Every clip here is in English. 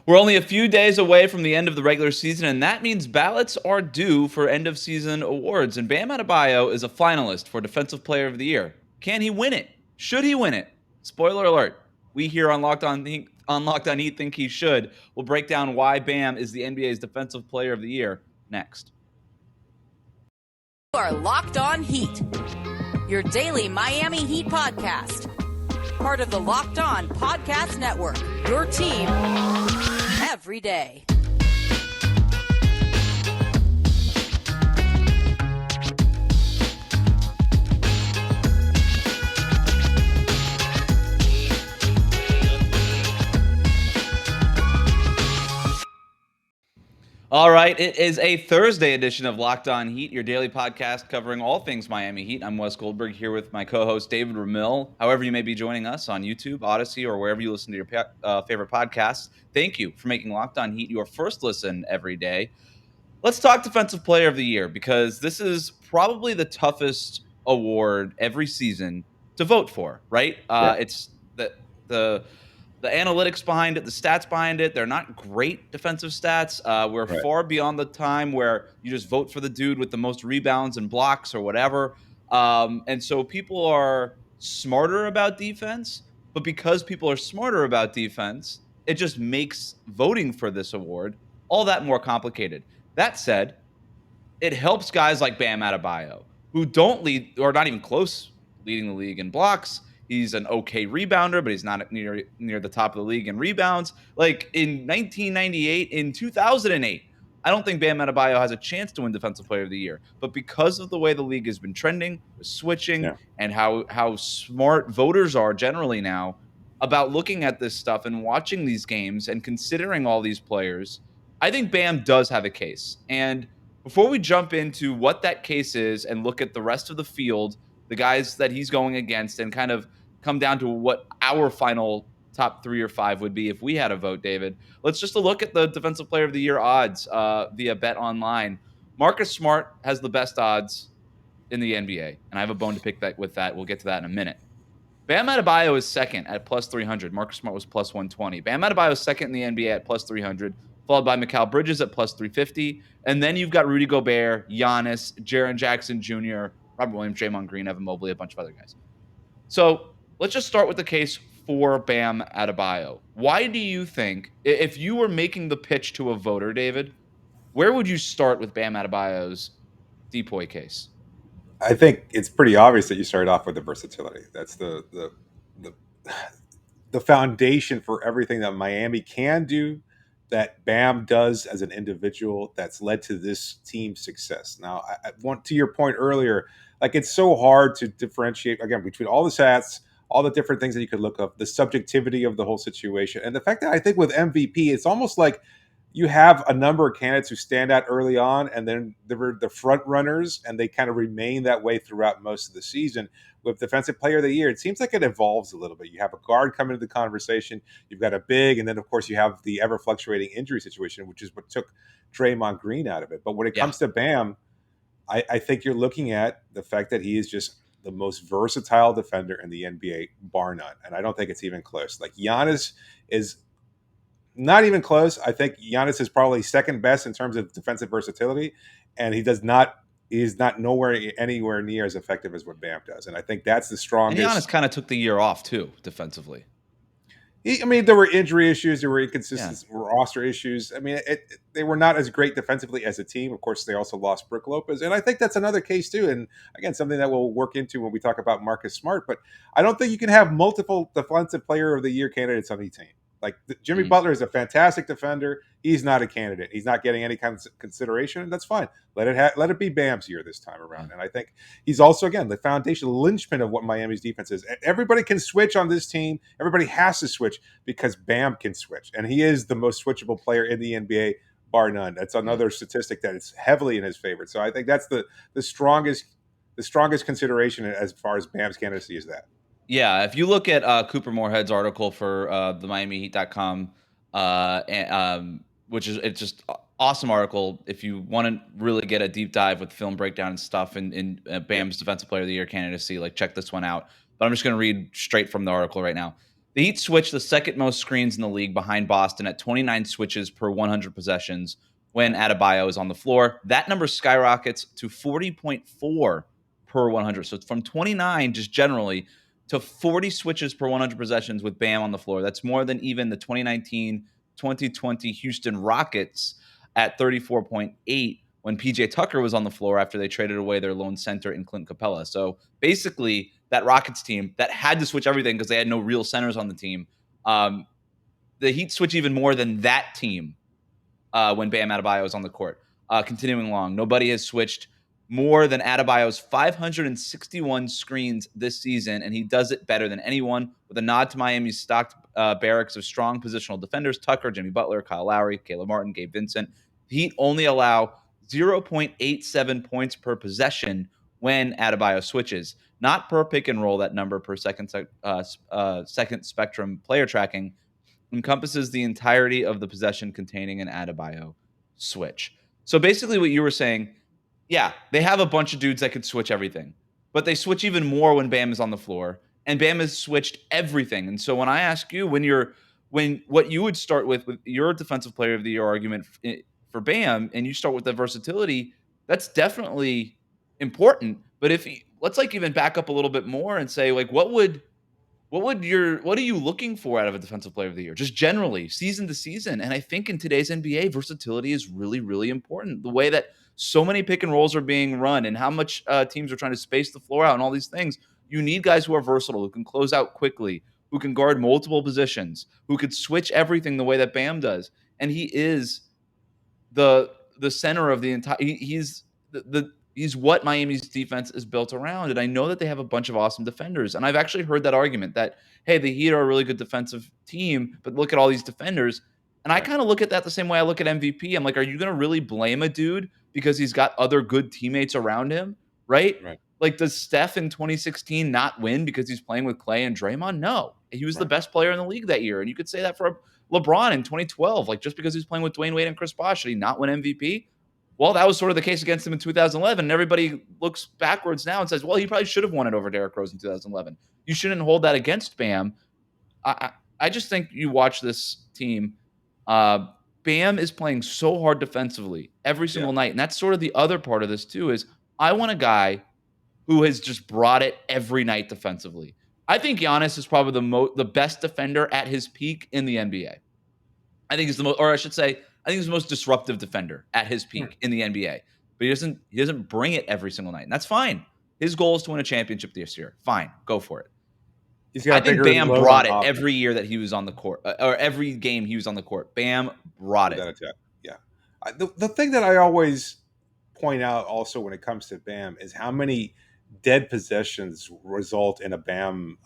We're only a few days away from the end of the regular season, and that means ballots are due for end-of-season awards. And Bam Adebayo is a finalist for Defensive Player of the Year. Can he win it? Should he win it? Spoiler alert: we here on Locked On Heat think he should. We'll break down why Bam is the NBA's Defensive Player of the Year next. You are Locked On Heat, your daily Miami Heat podcast. Part of the Locked On Podcast Network, your team every day. All right, it is a Thursday edition of Locked On Heat, your daily podcast covering all things Miami Heat. I'm Wes Goldberg here with my co-host David Ramil. However you may be joining us on YouTube, Odyssey, or wherever you listen to your favorite podcasts, thank you for making Locked On Heat your first listen every day. Let's talk Defensive Player of the Year, because this is probably the toughest award every season to vote for, right? It's the analytics behind it, the stats behind it, they're not great defensive stats. We're far beyond the time where you just vote for the dude with the most rebounds and blocks or whatever. And so people are smarter about defense, but because people are smarter about defense, it just makes voting for this award all that more complicated. That said, it helps guys like Bam Adebayo, who don't lead or not even close leading the league in blocks. He's an okay rebounder, but he's not near the top of the league in rebounds. Like in 1998, in 2008, I don't think Bam Adebayo has a chance to win Defensive Player of the Year. But because of the way the league has been trending, with switching, and how smart voters are generally now about looking at this stuff and watching these games and considering all these players, I think Bam does have a case. And before we jump into what that case is and look at the rest of the field, the guys that he's going against, and kind of come down to what our final top 3 or 5 would be if we had a vote, David, let's just look at the Defensive Player of the Year odds via BetOnline. Marcus Smart has the best odds in the NBA, and I have a bone to pick with that. We'll get to that in a minute. Bam Adebayo is second at plus 300. Marcus Smart was plus 120. Bam Adebayo is second in the NBA at plus 300, followed by Mikal Bridges at plus 350. And then you've got Rudy Gobert, Giannis, Jaren Jackson Jr., Robert Williams, Draymond Green, Evan Mobley, a bunch of other guys. So let's just start with the case for Bam Adebayo. Why do you think, if you were making the pitch to a voter, David, where would you start with Bam Adebayo's DPOY case? I think it's pretty obvious that you started off with the versatility. That's the foundation for everything that Miami can do, that Bam does as an individual, that's led to this team's success. Now, I want to your point earlier, like it's so hard to differentiate again between all the stats, all the different things that you could look up, the subjectivity of the whole situation, and the fact that I think with MVP, it's almost like you have a number of candidates who stand out early on, and then they're the front runners, and they kind of remain that way throughout most of the season. With Defensive Player of the Year, it seems like it evolves a little bit. You have a guard come into the conversation, you've got a big, and then of course you have the ever fluctuating injury situation, which is what took Draymond Green out of it. But when it comes to Bam, I think you're looking at the fact that he is just the most versatile defender in the NBA, bar none. And I don't think it's even close. Like Giannis is not even close. I think Giannis is probably second best in terms of defensive versatility, and he's not anywhere near as effective as what Bam does. And I think that's the strongest. And Giannis kind of took the year off too, defensively. There were injury issues, there were inconsistencies, roster issues. I mean, they were not as great defensively as a team. Of course, they also lost Brook Lopez, and I think that's another case too. And again, something that we'll work into when we talk about Marcus Smart. But I don't think you can have multiple Defensive Player of the Year candidates on the team. Like Jimmy Butler is a fantastic defender. He's not a candidate. He's not getting any kind of consideration, and that's fine. Let it be Bam's year this time around. And I think he's also, again, the foundation, the linchpin of what Miami's defense is. Everybody can switch on this team. Everybody has to switch because Bam can switch, and he is the most switchable player in the NBA, bar none. That's another statistic that is heavily in his favor. So I think that's the strongest consideration as far as Bam's candidacy is that. Yeah, if you look at Cooper Moorhead's article for the MiamiHeat.com, which is it's just awesome article if you want to really get a deep dive with film breakdown and stuff in Bam's Defensive Player of the Year candidacy, like check this one out. But I'm just going to read straight from the article right now. The Heat switched the second most screens in the league behind Boston at 29 switches per 100 possessions when Adebayo is on the floor. That number skyrockets to 40.4 per 100. So it's from 29 just generally to 40 switches per 100 possessions with Bam on the floor. That's more than even the 2019-2020 Houston Rockets at 34.8 when PJ Tucker was on the floor after they traded away their lone center in Clint Capella. So basically, that Rockets team that had to switch everything because they had no real centers on the team, the Heat switch even more than that team when Bam Adebayo is on the court. Continuing along, nobody has switched more than Adebayo's 561 screens this season, and he does it better than anyone. With a nod to Miami's stocked barracks of strong positional defenders: Tucker, Jimmy Butler, Kyle Lowry, Caleb Martin, Gabe Vincent. The Heat only allow 0.87 points per possession when Adebayo switches, not per pick and roll. That number per second spectrum player tracking encompasses the entirety of the possession containing an Adebayo switch. So basically what you were saying, yeah, they have a bunch of dudes that could switch everything, but they switch even more when Bam is on the floor, and Bam has switched everything. And so when I ask you, when what you would start with your defensive player of the year argument for Bam, and you start with the versatility, that's definitely important. But let's like even back up a little bit more and say, like, what are you looking for out of a defensive player of the year, just generally, season to season? And I think in today's NBA, versatility is really, really important. The way that so many pick and rolls are being run and how much teams are trying to space the floor out and all these things, you need guys who are versatile, who can close out quickly, who can guard multiple positions, who could switch everything the way that Bam does. And he is the center of the entire. He's what Miami's defense is built around. And I know that they have a bunch of awesome defenders. And I've actually heard that argument that, hey, the Heat are a really good defensive team, but look at all these defenders. And I kind of look at that the same way I look at MVP. I'm like, are you going to really blame a dude because he's got other good teammates around him? Right? Right. Like, does Steph in 2016 not win because he's playing with Clay and Draymond? No. He was the best player in the league that year. And you could say that for LeBron in 2012. Like, just because he's playing with Dwayne Wade and Chris Bosh, should he not win MVP? Well, that was sort of the case against him in 2011. And everybody looks backwards now and says, well, he probably should have won it over Derrick Rose in 2011. You shouldn't hold that against Bam. I just think you watch this team. Bam is playing so hard defensively every single night. And that's sort of the other part of this too, is I want a guy who has just brought it every night defensively. I think Giannis is probably the best defender at his peak in the NBA. I think he's the most, or I should say, I think he's the most disruptive defender at his peak in the NBA. But he doesn't bring it every single night, and that's fine. His goal is to win a championship this year. Fine, go for it. I think Bam brought it every year that he was on the court, or every game he was on the court. Bam brought it. Yeah. The thing that I always point out also when it comes to Bam is how many dead possessions result in a Bam,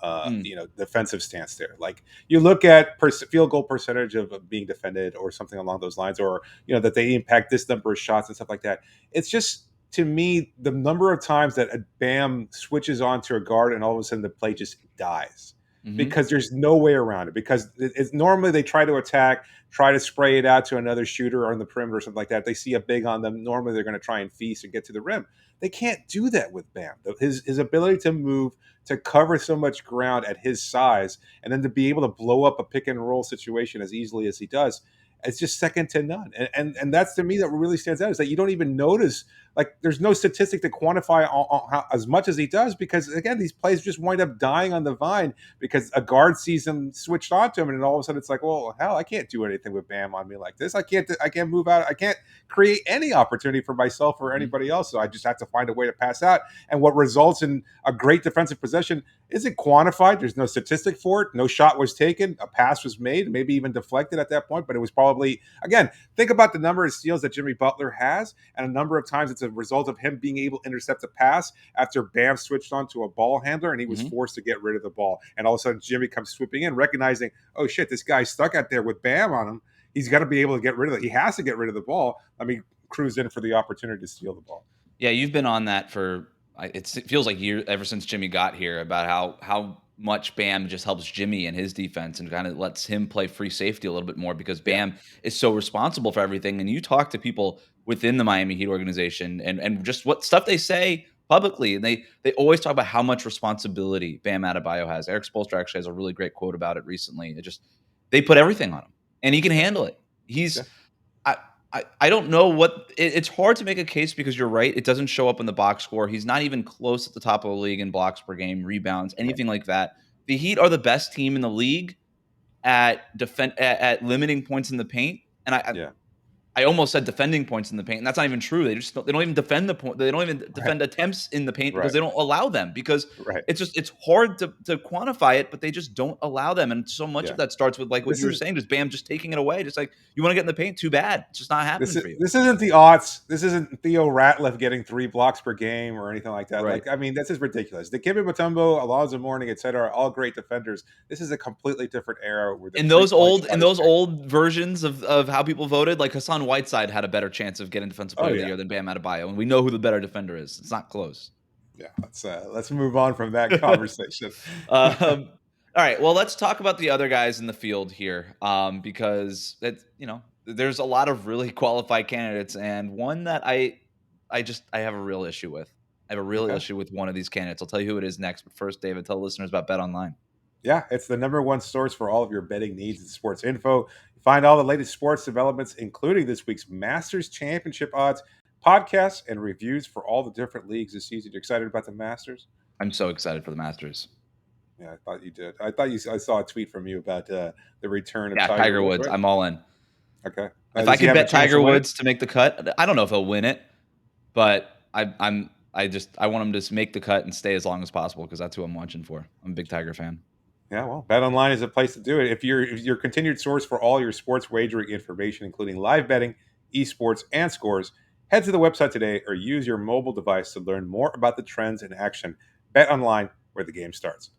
defensive stance there. Like, you look at field goal percentage of being defended or something along those lines, or, that they impact this number of shots and stuff like that. It's just, to me, the number of times that a Bam switches onto a guard and all of a sudden the play just dies. Because there's no way around it. Because it's normally they try to attack, try to spray it out to another shooter on the perimeter or something like that. They see a big on them. Normally they're going to try and feast and get to the rim. They can't do that with Bam. His ability to move, to cover so much ground at his size, and then to be able to blow up a pick and roll situation as easily as he does, it's just second to none. And that's, to me, that really stands out, is that you don't even notice. Like, there's no statistic to quantify how, as much as he does, because, again, these plays just wind up dying on the vine because a guard sees him switched onto him, and then all of a sudden it's like, well, hell, I can't do anything with Bam on me like this. I can't move out. I can't create any opportunity for myself or anybody else. So I just have to find a way to pass out. And what results in a great defensive possession isn't quantified. There's no statistic for it. No shot was taken. A pass was made, maybe even deflected at that point. But it was probably, again, think about the number of steals that Jimmy Butler has, and a number of times it's a result of him being able to intercept a pass after Bam switched on to a ball handler and he was forced to get rid of the ball. And all of a sudden Jimmy comes swooping in, recognizing, oh shit, this guy's stuck out there with Bam on him. He's got to be able to get rid of it. He has to get rid of the ball. Let me cruise in for the opportunity to steal the ball. Yeah, you've been on that for, it feels like years, ever since Jimmy got here, about how much Bam just helps Jimmy and his defense and kind of lets him play free safety a little bit more, because Bam is so responsible for everything. And you talk to people within the Miami Heat organization and just what stuff they say publicly, and they always talk about how much responsibility Bam Adebayo has. Eric Spoelstra actually has a really great quote about it recently. They put everything on him, and he can handle it. Yeah. I don't know what it's hard to make a case because you're right. It doesn't show up in the box score. He's not even close at the top of the league in blocks per game, rebounds, anything like that. The Heat are the best team in the league at at limiting points in the paint, and I almost said defending points in the paint, and that's not even true. They don't even defend the point. They don't even defend attempts in the paint because they don't allow them, because Right. it's hard to quantify it, but they just don't allow them. And so much of that starts with, like what you were saying, just Bam just taking it away. Just like, you want to get in the paint, too bad. It's just not happening for you. This isn't the aughts. This isn't Theo Ratliff getting 3 blocks per game or anything like that. Right. Like, I mean, this is ridiculous. Dikembe Mutombo, Alonzo Mourning, etc., all great defenders. This is a completely different era. Where In those old versions of how people voted, like Hassan Whiteside had a better chance of getting Defensive Player of the Year than Bam Adebayo, and we know who the better defender is. It's not close. Yeah, let's move on from that conversation. All right, well, let's talk about the other guys in the field here, because there's a lot of really qualified candidates, and one that I have a real issue with. I have a real issue with one of these candidates. I'll tell you who it is next, but first, David, tell the listeners about BetOnline. Yeah, it's the #1 source for all of your betting needs and sports info. Find all the latest sports developments, including this week's Masters Championship odds, podcasts, and reviews for all the different leagues this season. You excited about the Masters? I'm so excited for the Masters. Yeah, I thought you did. I saw a tweet from you about the return of Tiger Woods. Right? I'm all in. Okay. If I could bet Tiger Woods to make the cut, I don't know if he'll win it, but I want him to make the cut and stay as long as possible, because that's who I'm watching for. I'm a big Tiger fan. Yeah, well, BetOnline is a place to do it. If you're your continued source for all your sports wagering information, including live betting, esports, and scores, head to the website today or use your mobile device to learn more about the trends in action. BetOnline, where the game starts.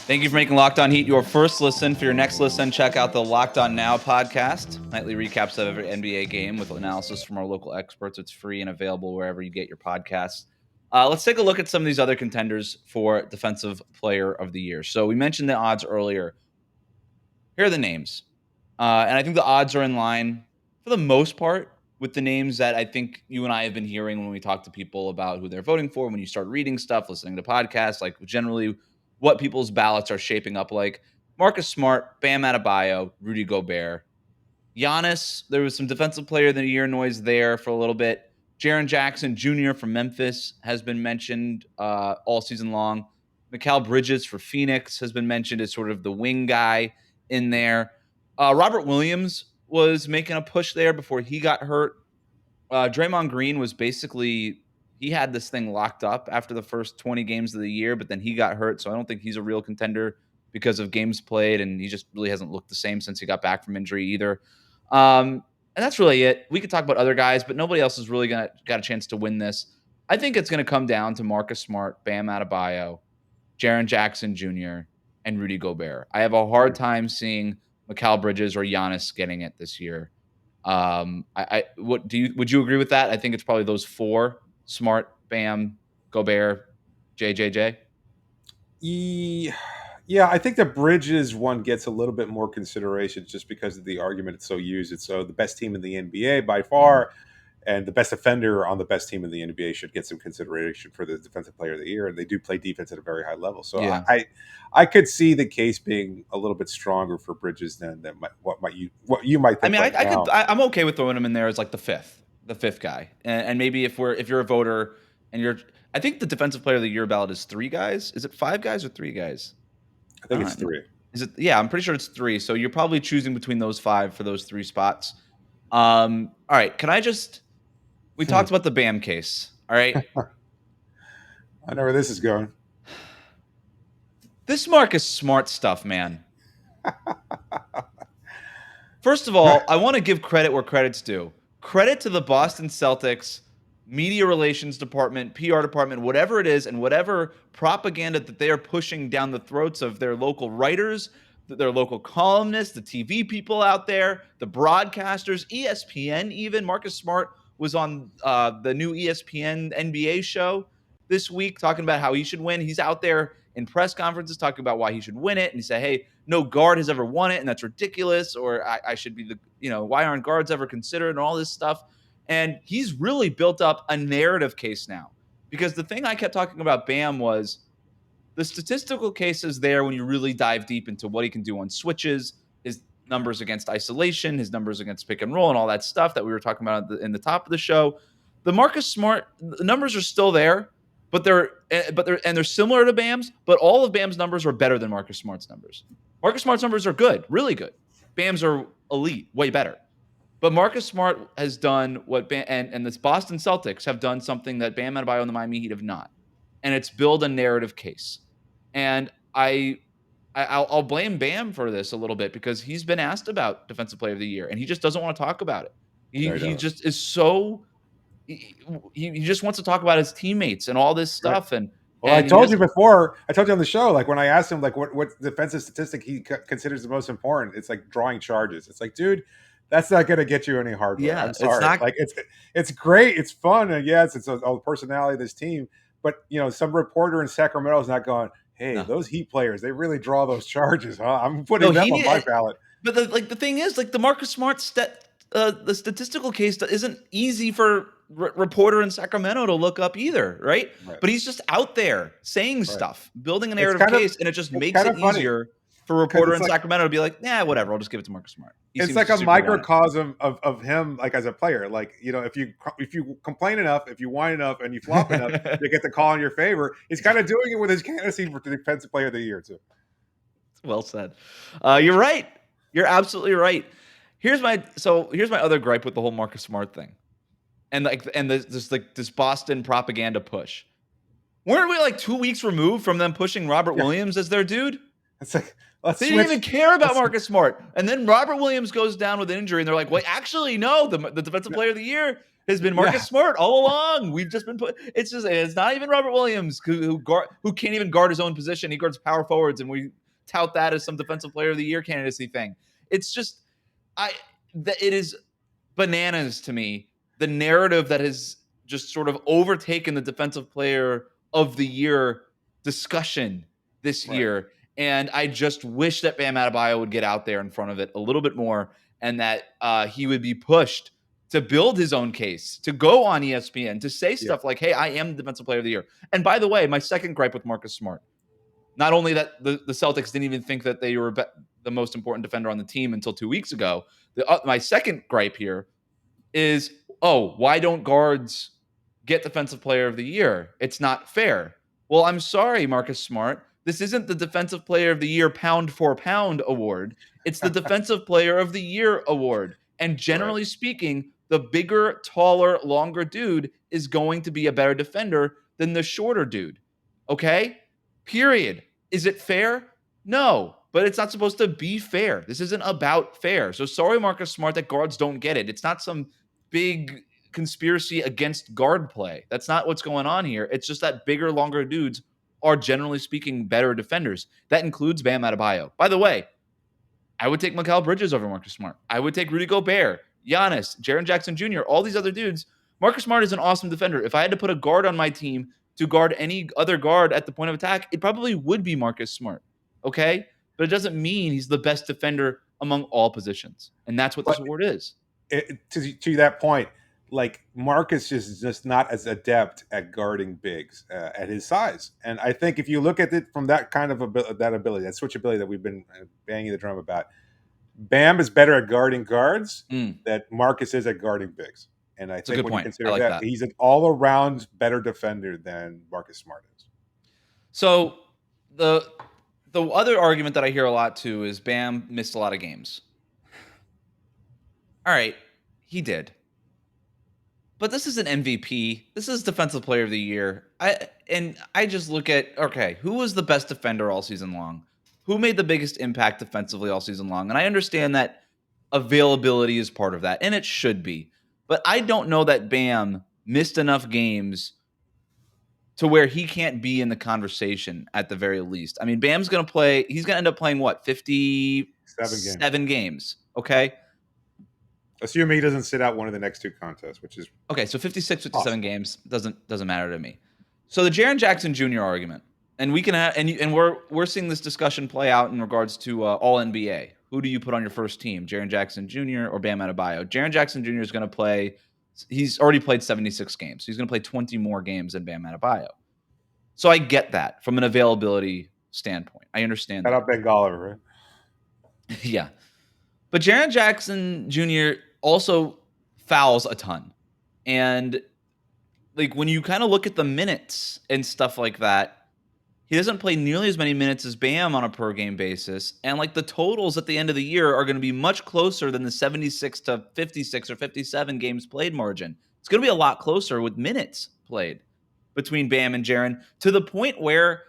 Thank you for making Locked On Heat your first listen. For your next listen, check out the Locked On Now podcast. Nightly recaps of every NBA game with analysis from our local experts. It's free and available wherever you get your podcasts. Let's take a look at some of these other contenders for Defensive Player of the Year. So we mentioned the odds earlier. Here are the names. And I think the odds are in line, for the most part, with the names that I think you and I have been hearing when we talk to people about who they're voting for, when you start reading stuff, listening to podcasts, like generally what people's ballots are shaping up like. Marcus Smart, Bam Adebayo, Rudy Gobert. Giannis, there was some Defensive Player of the Year noise there for a little bit. Jaren Jackson Jr. from Memphis has been mentioned all season long. Mikal Bridges for Phoenix has been mentioned as sort of the wing guy in there. Robert Williams was making a push there before he got hurt. Draymond Green was basically, he had this thing locked up after the first 20 games of the year, but then he got hurt, so I don't think he's a real contender because of games played, and he just really hasn't looked the same since he got back from injury either. And that's really it. We could talk about other guys, but nobody else has really got a chance to win this. I think it's going to come down to Marcus Smart, Bam Adebayo, Jaren Jackson Jr., and Rudy Gobert. I have a hard time seeing Mikal Bridges or Giannis getting it this year. Would you agree with that? I think it's probably those four: Smart, Bam, Gobert, JJJ. Yeah, I think the Bridges one gets a little bit more consideration just because of the argument it's so used. It's the best team in the NBA by far, and the best defender on the best team in the NBA should get some consideration for the Defensive Player of the Year. And they do play defense at a very high level. So yeah. I could see the case being a little bit stronger for Bridges than what you might think. I mean, I'm okay with throwing him in there as like the fifth guy. And maybe if you're a voter and I think the Defensive Player of the Year ballot is 3 guys. Is it 5 guys or 3 guys? I think it's 3. Is it? Yeah, I'm pretty sure it's 3. So you're probably choosing between those 5 for those 3 spots. All right. We talked about the Bam case. All right. I know where this is going. This Marcus Smart stuff, man. First of all, I want to give credit where credit's due. Credit to the Boston Celtics media relations department, PR department, whatever it is, and whatever propaganda that they are pushing down the throats of their local writers, their local columnists, the TV people out there, the broadcasters, ESPN even. Marcus Smart was on the new ESPN NBA show this week talking about how he should win. He's out there in press conferences talking about why he should win it. And he said, hey, no guard has ever won it, and that's ridiculous. Or I should be why aren't guards ever considered, and all this stuff. And he's really built up a narrative case now. Because the thing I kept talking about Bam was the statistical case is there when you really dive deep into what he can do on switches, his numbers against isolation, his numbers against pick and roll, and all that stuff that we were talking about in the top of the show. The Marcus Smart the numbers are still there, but they're similar to Bam's, but all of Bam's numbers are better than Marcus Smart's numbers. Marcus Smart's numbers are good, really good. Bam's are elite, way better. But Marcus Smart has done what Bam and this Boston Celtics have done something that Bam Adebayo and the Miami Heat have not, and it's build a narrative case. And I'll blame Bam for this a little bit because he's been asked about Defensive Player of the Year, and he just doesn't want to talk about it. He just is so he just wants to talk about his teammates and all this stuff. Right. Well, I told you before. I told you on the show, like when I asked him, like what defensive statistic he considers the most important, it's like drawing charges. It's like, dude, that's not going to get you any hardware. Yeah, I'm sorry. It's great. It's fun. And yes, it's all the personality of this team. But, some reporter in Sacramento is not going, hey, those Heat players, they really draw those charges, huh? I'm putting them on my ballot. But the thing is, like the Marcus Smart the statistical case isn't easy for reporter in Sacramento to look up either, right? But he's just out there saying stuff, building a narrative case, and it just makes it easier for a reporter in Sacramento to be like, whatever, I'll just give it to Marcus Smart. It's like a microcosm of him, like as a player. Like, if you complain enough, if you whine enough, and you flop enough, you get the call in your favor. He's kind of doing it with his candidacy for the Defensive Player of the Year too. Well said. You're right. You're absolutely right. Here's my other gripe with the whole Marcus Smart thing, and this Boston propaganda push. Weren't we like 2 weeks removed from them pushing Robert Williams as their dude? It's like. They didn't even care about Marcus Smart. And then Robert Williams goes down with an injury, and they're like, wait, actually, no, the Defensive Player of the Year has been Marcus Smart all along. We've just been it's not even Robert Williams who can't even guard his own position. He guards power forwards, and we tout that as some Defensive Player of the Year candidacy thing. It's just it is bananas to me, the narrative that has just sort of overtaken the Defensive Player of the Year discussion this year. And I just wish that Bam Adebayo would get out there in front of it a little bit more, and that he would be pushed to build his own case, to go on ESPN, to say stuff like, hey, I am the Defensive Player of the Year. And by the way, my second gripe with Marcus Smart, not only that the Celtics didn't even think that they were the most important defender on the team until 2 weeks ago, my second gripe here is, why don't guards get Defensive Player of the Year? It's not fair. Well, I'm sorry, Marcus Smart. This isn't the Defensive Player of the Year pound for pound award. It's the Defensive Player of the Year award. And generally speaking, the bigger, taller, longer dude is going to be a better defender than the shorter dude. Okay? Period. Is it fair? No. But it's not supposed to be fair. This isn't about fair. So sorry, Marcus Smart, that guards don't get it. It's not some big conspiracy against guard play. That's not what's going on here. It's just that bigger, longer dudes are generally speaking better defenders. That includes Bam Adebayo. By the way, I would take Mikal Bridges over Marcus Smart. I would take Rudy Gobert, Giannis, Jaren Jackson Jr., all these other dudes. Marcus Smart is an awesome defender. If I had to put a guard on my team to guard any other guard at the point of attack, it probably would be Marcus Smart. Okay? But it doesn't mean he's the best defender among all positions. And that's what this award is. To that point, like Marcus is just not as adept at guarding bigs at his size. And I think if you look at it from that kind of that ability, that switchability that we've been banging the drum about, Bam is better at guarding guards than Marcus is at guarding bigs. And I think when you consider that, he's an all-around better defender than Marcus Smart is. So the other argument that I hear a lot too is Bam missed a lot of games. All right, he did. But this is an MVP. This is Defensive Player of the Year. I just look at, who was the best defender all season long? Who made the biggest impact defensively all season long? And I understand that availability is part of that, and it should be. But I don't know that Bam missed enough games to where he can't be in the conversation at the very least. I mean, Bam's going to play, he's going to end up playing, 57 games, okay? Assuming he doesn't sit out one of the next two contests, which is... Okay, so 56, 57 games doesn't matter to me. So the Jaren Jackson Jr. argument, And we can have, and we're seeing this discussion play out in regards to All NBA. Who do you put on your first team, Jaren Jackson Jr. or Bam Adebayo? Jaren Jackson Jr. is going to play. He's already played 76 games. So he's going to play 20 more games than Bam Adebayo. So I get that from an availability standpoint. I understand Shout that. out Ben Golliver, right? Yeah, but Jaren Jackson Jr. also fouls a ton, and like when you kind of look at the minutes and stuff like that, he doesn't play nearly as many minutes as Bam on a per game basis. And like the totals at the end of the year are going to be much closer than the 76 to 56 or 57 games played margin. It's going to be a lot closer with minutes played between Bam and Jaren, to the point where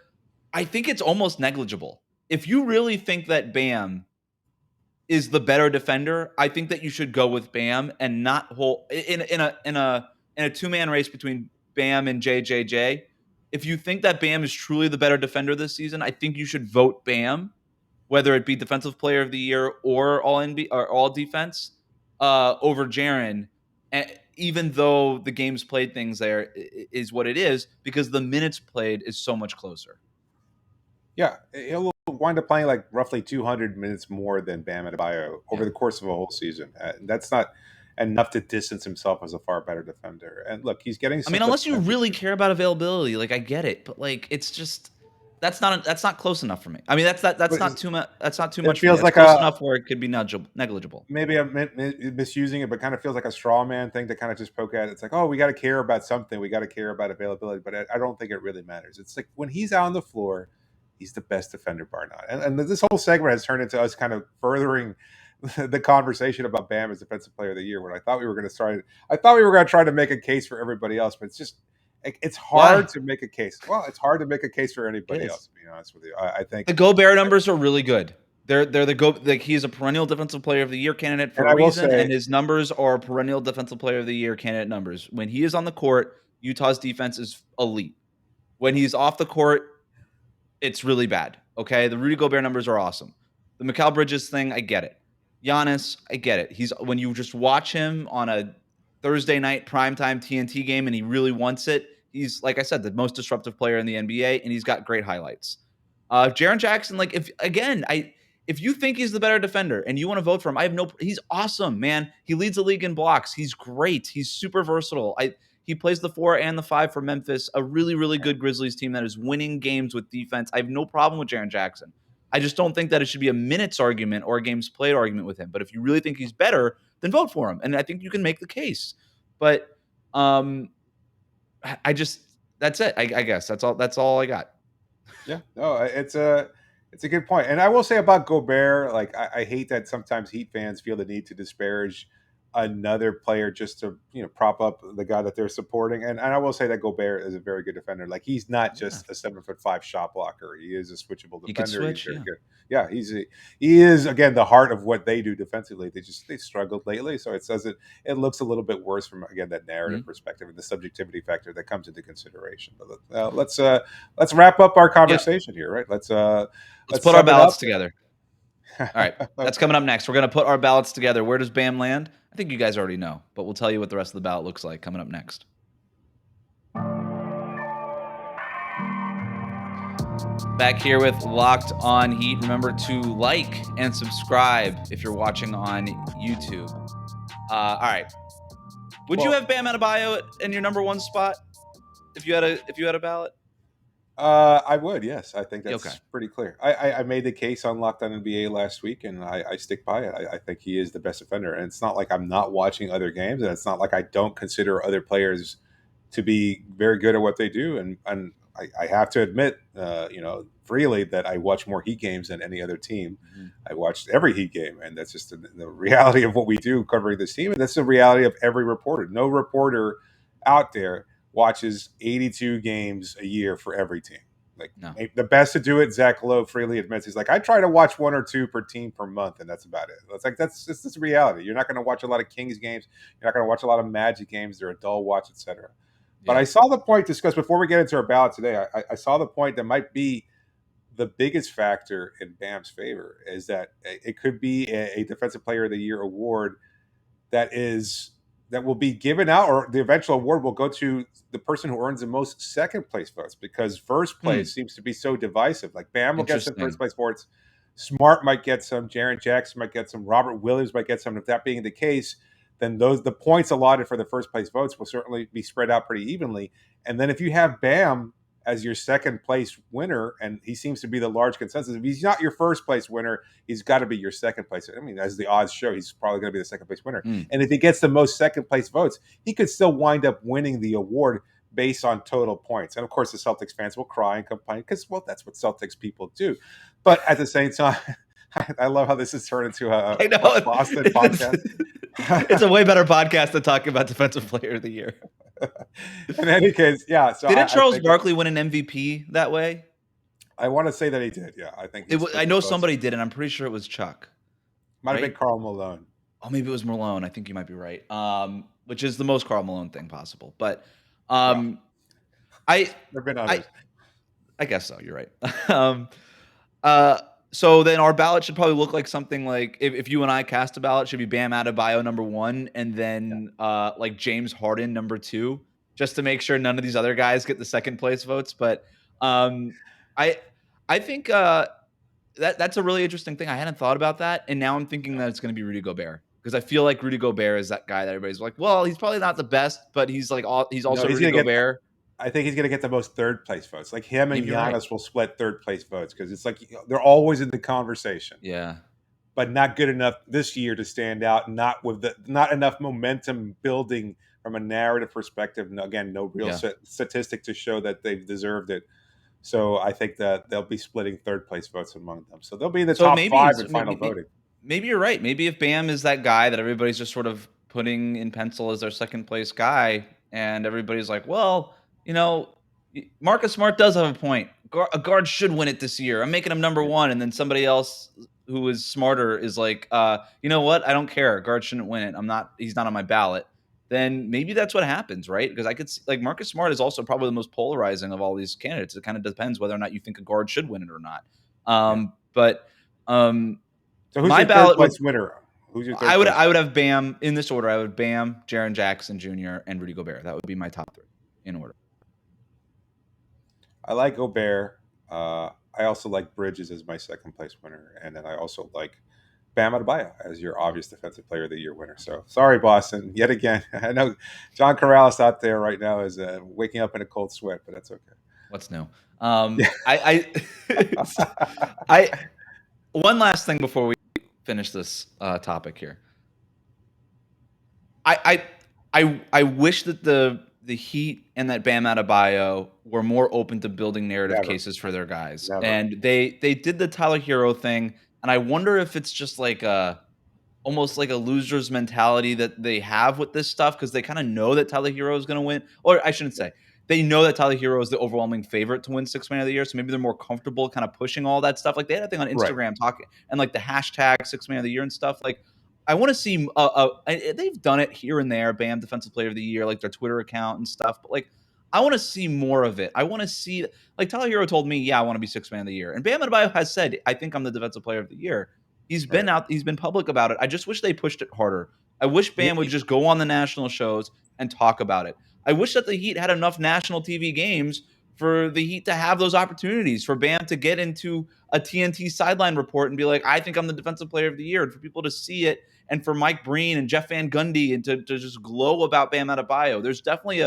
I think it's almost negligible. If you really think that Bam is the better defender, I think that you should go with Bam and not hold in a two-man race between Bam and JJJ. If you think that Bam is truly the better defender this season, I think you should vote Bam, whether it be Defensive Player of the Year or All NBA or All Defense, over Jaren. Even though the games played things there is what it is, because the minutes played is so much closer. Yeah, he'll wind up playing like roughly 200 minutes more than Bam Adebayo over the course of a whole season. That's not enough to distance himself as a far better defender. And look, he's getting. I mean, unless you really care about availability, like I get it, but like it's just that's not close enough for me. I mean, that's not too much. That's not too much. It feels for me. like close enough where it could be negligible. Maybe I'm misusing it, but kind of feels like a straw man thing to kind of just poke at. It's like, oh, we got to care about something. We got to care about availability, but I don't think it really matters. It's like when he's out on the floor, he's the best defender, bar none. And this whole segment has turned into us kind of furthering the conversation about Bam as Defensive Player of the Year. When I thought we were going to try to make a case for everybody else, but it's hard to make a case. Well, it's hard to make a case for anybody else. To be honest with you, I think the Gobert numbers are really good. They're he's a perennial Defensive Player of the Year candidate for a reason, and his numbers are perennial Defensive Player of the Year candidate numbers. When he is on the court, Utah's defense is elite. When he's off the court, it's really bad. Okay, the Rudy Gobert numbers are awesome. The Mikal Bridges thing, I get it. Giannis, I get it. He's when you just watch him on a Thursday night primetime TNT game and he really wants it, he's, like I said, the most disruptive player in the NBA, and he's got great highlights. Jaren Jackson, like if you think he's the better defender and you want to vote for him, he's awesome, man. He leads the league in blocks. He's great. He's super versatile. He plays the 4 and the 5 for Memphis, a really, really good Grizzlies team that is winning games with defense. I have no problem with Jaren Jackson. I just don't think that it should be a minutes argument or a games played argument with him. But if you really think he's better, then vote for him. And I think you can make the case. But that's it. I guess that's all I got. Yeah, no, it's a good point. And I will say about Gobert, like I hate that sometimes Heat fans feel the need to disparage another player just to prop up the guy that they're supporting. And I will say that Gobert is a very good defender. Like he's not just a 7'5" shot blocker. He is a switchable defender. He can switch, he's very good. Yeah, he is again the heart of what they do defensively. They struggled lately, so it looks a little bit worse from again that narrative perspective and the subjectivity factor that comes into consideration. But let's wrap up our conversation here, right? Let's put our ballots together. All right, that's coming up next. We're going to put our ballots together. Where does Bam land? I think you guys already know, but we'll tell you what the rest of the ballot looks like coming up next. Back here with Locked On Heat. Remember to like and subscribe if you're watching on YouTube. All right. Would you have Bam Adebayo in your number one spot if you had a ballot? I would, yes. I think that's pretty clear. I made the case on Locked On NBA last week, and I stick by it. I think he is the best defender, and it's not like I'm not watching other games, and it's not like I don't consider other players to be very good at what they do. And I have to admit, freely that I watch more Heat games than any other team. Mm-hmm. I watched every Heat game, and that's just the reality of what we do covering this team, and that's the reality of every reporter. No reporter out there watches 82 games a year for every team. Like the best to do it, Zach Lowe freely admits, he's like, I try to watch 1 or 2 per team per month, and that's about it. It's like that's just reality. You're not going to watch a lot of Kings games. You're not going to watch a lot of Magic games. They're a dull watch, etc. But I saw the point discussed before we get into our ballot today. I saw the point that might be the biggest factor in Bam's favor is that it could be a Defensive Player of the Year award that is that will be given out, or the eventual award will go to the person who earns the most second place votes, because first place seems to be so divisive. Like Bam will get some first place votes. Smart might get some. Jaren Jackson might get some. Robert Williams might get some. If that being the case, then the points allotted for the first place votes will certainly be spread out pretty evenly. And then if you have Bam as your second place winner, and he seems to be the large consensus, if he's not your first place winner, he's got to be your second place. I mean, as the odds show, he's probably going to be the second place winner. And if he gets the most second place votes, he could still wind up winning the award based on total points. And of course, the Celtics fans will cry and complain because, well, that's what Celtics people do. But at the same time, I love how this has turned into a Boston podcast. It's a way better podcast than talking about Defensive Player of the Year. In any case, yeah. So didn't Charles Barkley win an MVP that way? I want to say that he did. Yeah, I think. I know somebody did, and I'm pretty sure it was Chuck. Might have been Karl Malone. Oh, maybe it was Malone. I think you might be right. Which is the most Karl Malone thing possible. But there've been others. I guess so. You're right. So then our ballot should probably look like something like, if you and I cast a ballot, should be Bam Adebayo number 1, and then like James Harden number 2, just to make sure none of these other guys get the second place votes. But I think that's a really interesting thing. I hadn't thought about that, and now I'm thinking that it's going to be Rudy Gobert, because I feel like Rudy Gobert is that guy that everybody's like, well, he's probably not the best, but he's also Rudy Gobert. I think he's going to get the most third place votes. Like him and Giannis will split third place votes, because it's like they're always in the conversation. Yeah, but not good enough this year to stand out. Not enough momentum building from a narrative perspective. Again, no real statistic to show that they've deserved it. So I think that they'll be splitting third place votes among them. So they'll be in the top 5 in final voting. Maybe you're right. Maybe if Bam is that guy that everybody's just sort of putting in pencil as their second place guy, and everybody's like, well, Marcus Smart does have a point. A guard should win it this year. I'm making him number 1. And then somebody else who is smarter is like, you know what? I don't care. A guard shouldn't win it. He's not on my ballot. Then maybe that's what happens, right? Because I could see, like, Marcus Smart is also probably the most polarizing of all these candidates. It kind of depends whether or not you think a guard should win it or not. So who's my ballot third place winner? Who's your third I would have Bam in this order. I would Bam, Jaren Jackson Jr., and Rudy Gobert. That would be my top 3 in order. I like Gobert. I also like Bridges as my second place winner. And then I also like Bam Adebayo as your obvious Defensive Player of the Year winner. So sorry, Boston. Yet again, I know John Corrales out there right now is waking up in a cold sweat, but that's okay. What's new? One last thing before we finish this topic here. I wish that the Heat and that Bam Adebayo were more open to building narrative cases for their guys. And they did the Tyler Herro thing, and I wonder if it's just like almost like a loser's mentality that they have with this stuff, because they kind of know that Tyler Herro is going to win. Or I shouldn't say. They know that Tyler Herro is the overwhelming favorite to win Sixth Man of the Year, so maybe they're more comfortable kind of pushing all that stuff. Like they had a thing on Instagram talking, and like the hashtag Sixth Man of the Year and stuff. Like I want to see. They've done it here and there. Bam, Defensive Player of the Year, like their Twitter account and stuff. But like, I want to see more of it. I want to see, like Tyler Herro told me, yeah, I want to be Sixth Man of the Year, and Bam Adebayo has said, I think I'm the Defensive Player of the Year. He's been out. He's been public about it. I just wish they pushed it harder. I wish Bam would just go on the national shows and talk about it. I wish that the Heat had enough national TV games for the Heat to have those opportunities, for Bam to get into a TNT sideline report and be like, I think I'm the Defensive Player of the Year, and for people to see it, and for Mike Breen and Jeff Van Gundy and to just glow about Bam Adebayo. There's definitely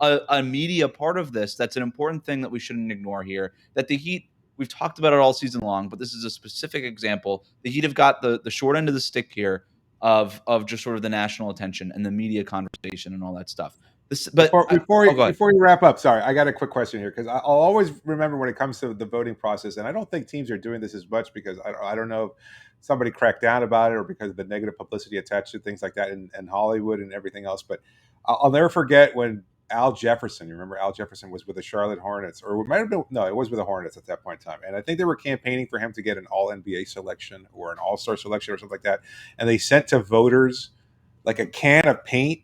a media part of this that's an important thing that we shouldn't ignore here, that the Heat, we've talked about it all season long, but this is a specific example. The Heat have got the short end of the stick here of just sort of the national attention and the media conversation and all that stuff. Before you wrap up, sorry, I got a quick question here, because I'll always remember when it comes to the voting process, and I don't think teams are doing this as much because I don't know if somebody cracked down about it or because of the negative publicity attached to things like that in Hollywood and everything else. But I'll never forget when Al Jefferson, you remember Al Jefferson was with the Charlotte Hornets, or it might have been, no, it was with the Hornets at that point in time. And I think they were campaigning for him to get an All-NBA selection or an All-Star selection or something like that. And they sent to voters like a can of paint,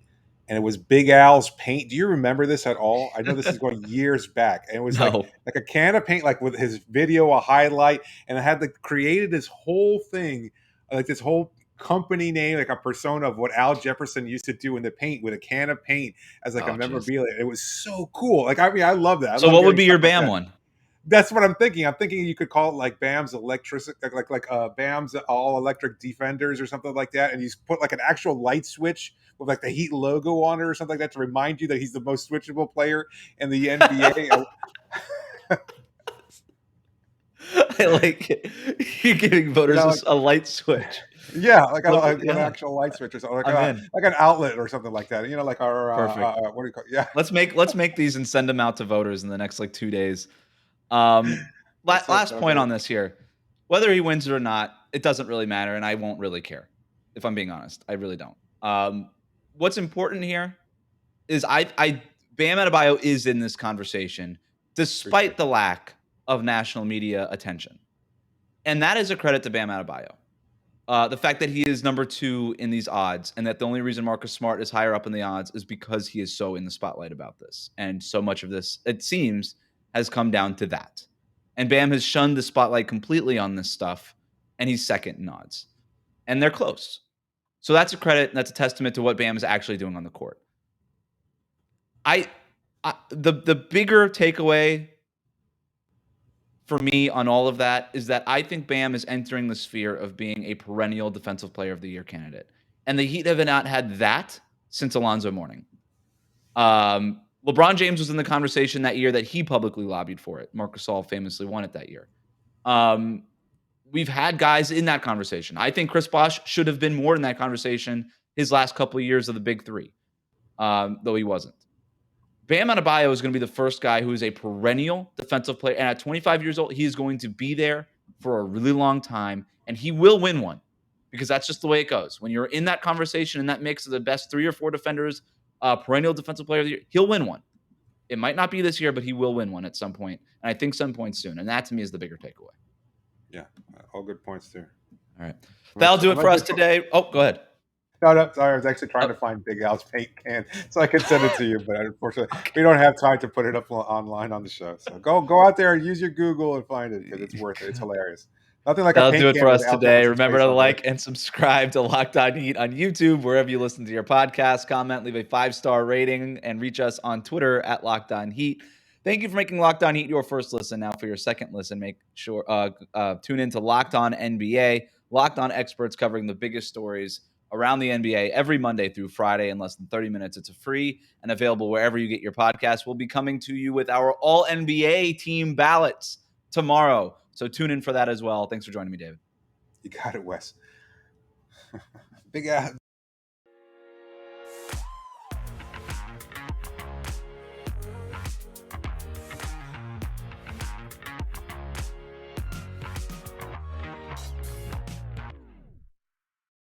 and it was Big Al's paint. Do you remember this at all? I know this is going years back. And it was like a can of paint, like with his video, a highlight, and it had created this whole thing, like this whole company name, like a persona of what Al Jefferson used to do in the paint with a can of paint as like a Oh, jeez. memorabilia. It was so cool. Like, I mean, I love that. I So love what would getting be your stuff like Bam that. one? That's what I'm thinking. I'm thinking you could call it like Bam's electric, like Bam's all electric defenders or something like that, and you put like an actual light switch with like the Heat logo on it or something like that to remind you that he's the most switchable player in the NBA. I like it. You're giving voters Like, a light switch. yeah, like an Yeah, actual light switch or something, I'm in. like an outlet or something like that. Like our Perfect. what do you call? Yeah, Let's make these and send them out to voters in the next like 2 days. that's Last so point great. on this here. Whether he wins it or not, it doesn't really matter, and I won't really care. If I'm being honest, I really don't. What's important here is Bam Adebayo is in this conversation despite the lack of national media attention. And that is a credit to Bam Adebayo. The fact that he is number 2 in these odds and that the only reason Marcus Smart is higher up in the odds is because he is so in the spotlight about this. And so much of this, it seems, has come down to that. And Bam has shunned the spotlight completely on this stuff, and he's second in odds. And they're close. So that's a credit, and that's a testament to what Bam is actually doing on the court. The bigger takeaway for me on all of that is that I think Bam is entering the sphere of being a perennial defensive player of the year candidate. And the Heat have not had that since Alonzo Mourning. LeBron James was in the conversation that year that he publicly lobbied for it. Marc Gasol famously won it that year. We've had guys in that conversation. I think Chris Bosh should have been more in that conversation his last couple of years of the big three, though he wasn't. Bam Adebayo is going to be the first guy who is a perennial defensive player. And at 25 years old, he is going to be there for a really long time. And he will win one because that's just the way it goes. When you're in that conversation, in that mix of the best 3 or 4 defenders, perennial defensive player of the year, he'll win one. It might not be this year, but he will win one at some point. And I think some point soon. And that to me is the bigger takeaway. Yeah, all good points there. All right. That'll do it for us today. Oh, go ahead. No, sorry. I was actually trying to find Big Al's paint can so I could send it to you, but unfortunately, we don't have time to put it up online on the show. So go out there and use your Google and find it because it's worth it. It's hilarious. Nothing like That'll a paint do it can for with us Al today. Jefferson's Remember face to on like there. and subscribe to Locked On Heat on YouTube, wherever you listen to your podcast. Comment, leave a 5-star rating, and reach us on Twitter at Locked On Heat. Thank you for making Locked On Heat your first listen. Now for your second listen, make sure tune in to Locked On NBA. Locked On experts covering the biggest stories around the NBA every Monday through Friday in less than 30 minutes. It's free and available wherever you get your podcast. We'll be coming to you with our All-NBA team ballots tomorrow. So tune in for that as well. Thanks for joining me, David. You got it, Wes. Big Al.